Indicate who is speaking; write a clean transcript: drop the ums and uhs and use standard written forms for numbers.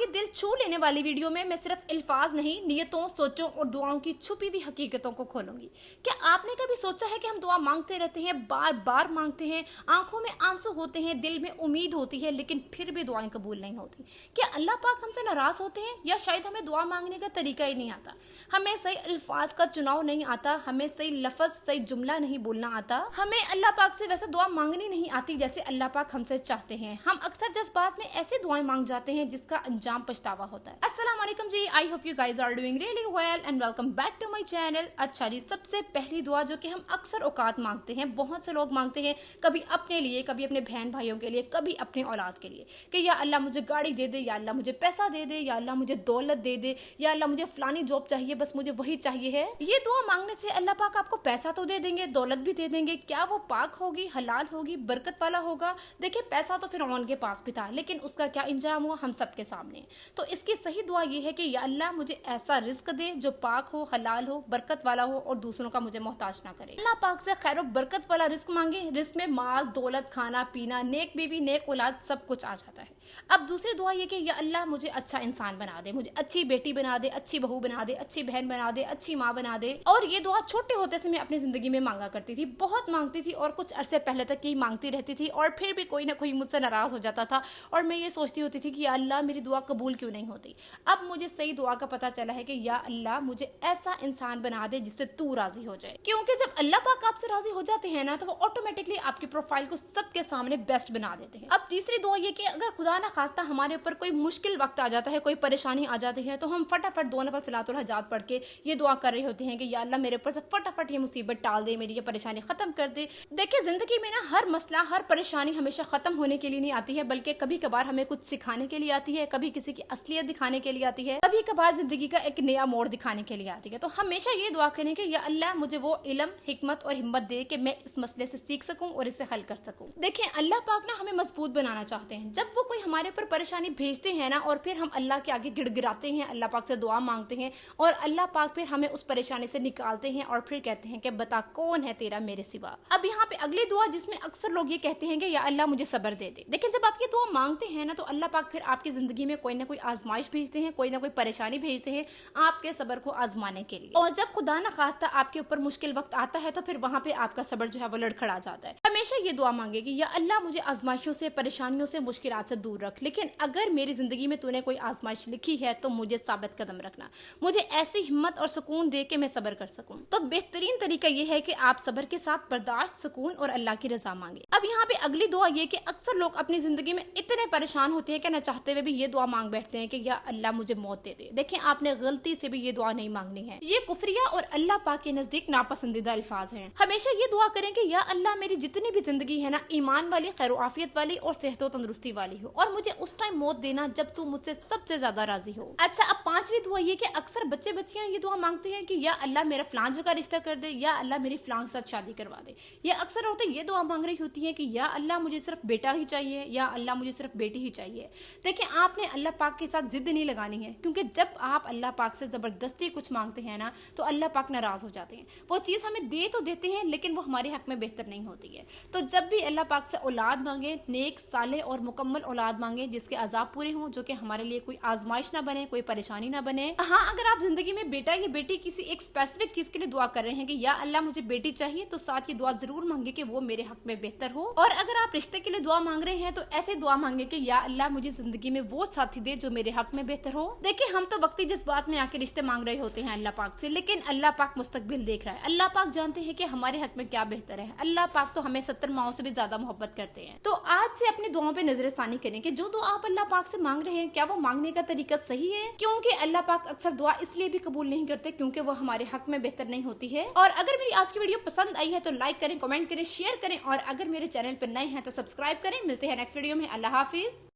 Speaker 1: की दिल छू लेने वाली वीडियो में मैं सिर्फ अल्फाज नहीं, नियतों, सोचों और दुआओं की छुपी हुई हकीकतों को खोलूंगी। क्या आपने कभी सोचा है कि हम दुआ मांगते रहते हैं, बार बार मांगते हैं, आंखों में आंसू होते हैं, दिल में उम्मीद होती है, लेकिन फिर भी दुआएं कबूल नहीं होती। क्या अल्लाह पाक हमसे नाराज होते हैं, या शायद हमें दुआ मांगने का तरीका ही नहीं आता, हमें सही अल्फाज का चुनाव नहीं आता, हमें सही लफ्ज, सही जुमला नहीं बोलना आता, हमें अल्लाह पाक से वैसे दुआ मांगनी नहीं आती जैसे अल्लाह पाक हमसे चाहते हैं। हम अक्सर जज्बात में ऐसी दुआएं मांग जाते हैं जिसका अंजाम पछतावा होता है। अस्सलाम वालेकुम जी, I hope you guys are doing really well and welcome back to my channel. अच्छा जी, सबसे पहली दुआ जो कि हम अक्सर औकात मांगते हैं, बहुत से लोग मांगते हैं, कभी अपने लिए, कभी अपने बहन भाइयों के लिए, कभी अपनी औलाद के लिए, कि या अल्लाह मुझे गाड़ी दे दे, या अल्लाह मुझे पैसा दे दे, या अल्लाह मुझे दौलत दे दे, या अल्लाह मुझे फलानी जॉब चाहिए, बस मुझे वही चाहिए है। ये दुआ मांगने से अल्लाह पाक आपको पैसा तो दे देंगे, दौलत भी दे देंगे, क्या वो पाक होगी, हलाल होगी, बरकत वाला होगा? देखिए, पैसा तो फिरौन के पास भी था, लेकिन उसका क्या इंजाम हुआ हम सबके सामने। तो इसकी सही दुआ ये है कि या अल्लाह मुझे ऐसा रिस्क दे जो पाक हो, हलाल हो, बरकत वाला हो और दूसरों का मुझे मोहताज ना करे। अल्लाह पाक से खैर बरकत वाला रिस्क मांगे, रिस्क में माल, दौलत, खाना पीना, नेक बीवी, नेक औलाद, सब कुछ आ जाता है। अब दूसरी दुआ ये कि या अल्लाह मुझे अच्छा इंसान बना दे, मुझे अच्छी बेटी बना दे, अच्छी बहू बना दे, अच्छी बहन बना दे, अच्छी माँ बना दे। और ये दुआ छोटे होते से मैं अपनी जिंदगी में मांगा करती थी, बहुत मांगती थी और कुछ अरसे पहले तक ही मांगती रहती थी, और फिर भी कोई ना कोई मुझसे नाराज हो जाता था और मैं ये सोचती होती थी कि या अल्लाह मेरी दुआ कबूल क्यों नहीं होती। अब मुझे सही दुआ का पता चला है कि या अल्लाह मुझे ऐसा इंसान बना दे जिससे तू राजी हो जाए, क्योंकि जब अल्लाह पाक आपसे राजी हो जाते हैं ना, तो वो ऑटोमेटिकली आपकी प्रोफाइल को सबके सामने बेस्ट बना देते हैं। अब तीसरी दुआ ये कि अगर खुदा ना खास्ता हमारे ऊपर कोई मुश्किल वक्त आ जाता है, कोई परेशानी आ जाती है, तो हम फटाफट दो नफल सलातुल हजात पढ़ के ये दुआ कर रहे होते हैं कि या अल्लाह मेरे ऊपर से फटाफट ये मुसीबत टाल दे, मेरी ये परेशानी खत्म कर दे। देखिए, जिंदगी में ना हर मसला, हर परेशानी हमेशा खत्म होने के लिए नहीं आती है, बल्कि कभी कभार हमें कुछ सिखाने के लिए आती है, कभी किसी की असलियत दिखाने के लिए आती है, कभी कभार जिंदगी का एक नया मोड़ दिखाने के लिए आती है। तो हमेशा ये दुआ करें कि या अल्लाह मुझे वो इल्म, हिकमत और हिम्मत दे कि मैं इस मसले से सीख सकूं और इसे हल कर सकूं। देखिए, अल्लाह पाक ना हमें मजबूत बनाना चाहते हैं। जब वो कोई हमारे ऊपर परेशानी भेजते हैं ना, और फिर हम अल्लाह के आगे गिड़गिड़ाते हैं, अल्लाह पाक से दुआ मांगते हैं, और अल्लाह पाक फिर हमें उस परेशानी से निकालते हैं और फिर कहते हैं कि बता कौन है तेरा मेरे सिवा। अब यहाँ पे अगली दुआ जिसमें अक्सर लोग ये कहते हैं कि या अल्लाह मुझे सब्र दे दे। लेकिन जब आप ये दुआ मांगते हैं ना, तो अल्लाह पाक फिर आपकी जिंदगी में कोई ना कोई आजमाइश भेजते हैं, कोई ना कोई परेशानी भेजते हैं आपके सब्र को आजमाने के लिए। और जब खुदा न खास्ता आपके ऊपर मुश्किल वक्त आता है, तो फिर वहां पे आपका सब्र जो है वो लड़खड़ा जाता है। हमेशा ये दुआ मांगे कि या अल्लाह मुझे आजमाइशों से, परेशानियों से, मुश्किलात से दूर रख, लेकिन अगर मेरी जिंदगी में तूने कोई आजमाइश लिखी है तो मुझे साबित कदम रखना, मुझे ऐसी हिम्मत और सुकून दे के मैं सब्र कर सकूं। तो बेहतरीन तरीका ये है कि आप सब्र के साथ बर्दाश्त, सुकून और अल्लाह की रजा मांगे। अब यहाँ पे अगली दुआ ये कि अक्सर लोग अपनी जिंदगी में इतने परेशान होते हैं कि न चाहते हुए भी ये दुआ मांग बैठते हैं कि या अल्लाह मुझे मौत दे दे। देखिए, आपने गलती से भी ये दुआ नहीं मांगनी है, ये कुफरिया और अल्लाह पाक के नजदीक नापसंदीदा अल्फाज हैं। हमेशा ये दुआ करें कि या अल्लाह मेरी जितनी भी जिंदगी है ना, ईमान वाली, खैर आफियत वाली और सेहत और तंदुरुस्ती वाली हो, और मुझे उस टाइम मौत देना जब तू मुझसे सबसे ज्यादा राजी हो। अच्छा, अब पांचवी दुआ ये कि अक्सर बच्चे बच्चियां ये दुआ मांगते हैं कि या अल्लाह मेरा फलां जगह रिश्ता कर दे, या अल्लाह मेरी फलां के साथ शादी करवा दे। ये अक्सर औरतें ये दुआ मांग रही होती है कि या अल्लाह मुझे सिर्फ बेटा ही चाहिए, या अल्लाह मुझे सिर्फ बेटी ही चाहिए। देखिए, आपने अल्लाह पाक के साथ जिद नहीं लगानी है, क्योंकि जब आप अल्लाह पाक से जबरदस्ती कुछ मांगते हैं ना, तो अल्लाह पाक नाराज हो जाते हैं। वो चीज हमें दे तो देते हैं, लेकिन वो हमारे हक में बेहतर नहीं होती है। तो जब भी अल्लाह पाक से औलाद मांगे, नेक, सालेह और मुकम्मल औलाद मांगे जिसके अजाब पूरे हों, जो कि हमारे लिए कोई आजमाइश ना बने, कोई परेशानी ना बने। हाँ, अगर आप जिंदगी में बेटा या बेटी किसी एक स्पेसिफिक चीज के लिए दुआ कर रहे हैं कि या अल्लाह मुझे बेटी चाहिए, तो साथ ये दुआ जरूर मांगे कि वो मेरे हक में बेहतर हो। और अगर आप रिश्ते के लिए दुआ मांग रहे हैं, तो ऐसे दुआ मांगे कि या अल्लाह मुझे जिंदगी में वो साथी दे जो मेरे हक में बेहतर हो। देखिए, हम तो वक्ती जज्बात में आके रिश्ते मांग रहे होते हैं अल्लाह पाक से, लेकिन अल्लाह पाक मुस्तकबिल देख रहा है। अल्लाह पाक जानते हैं कि हमारे हक में क्या बेहतर है। अल्लाह पाक तो हमें 70 माओं से भी ज्यादा मोहब्बत करते हैं। तो आज से अपनी दुआओं पे नजरसानी करें कि जो दुआ आप अल्लाह पाक से मांग रहे हैं, क्या वो मांगने का तरीका सही है? क्योंकि अल्लाह पाक अक्सर दुआ इसलिए भी कबूल नहीं करते क्योंकि वो हमारे हक में बेहतर नहीं होती है। और अगर मेरी आज की वीडियो पसंद आई है तो लाइक करें, कमेंट करें, शेयर करें, और अगर मेरे चैनल पर नए हैं तो सब्सक्राइब करें। मिलते हैं नेक्स्ट वीडियो में। अल्लाह हाफिज।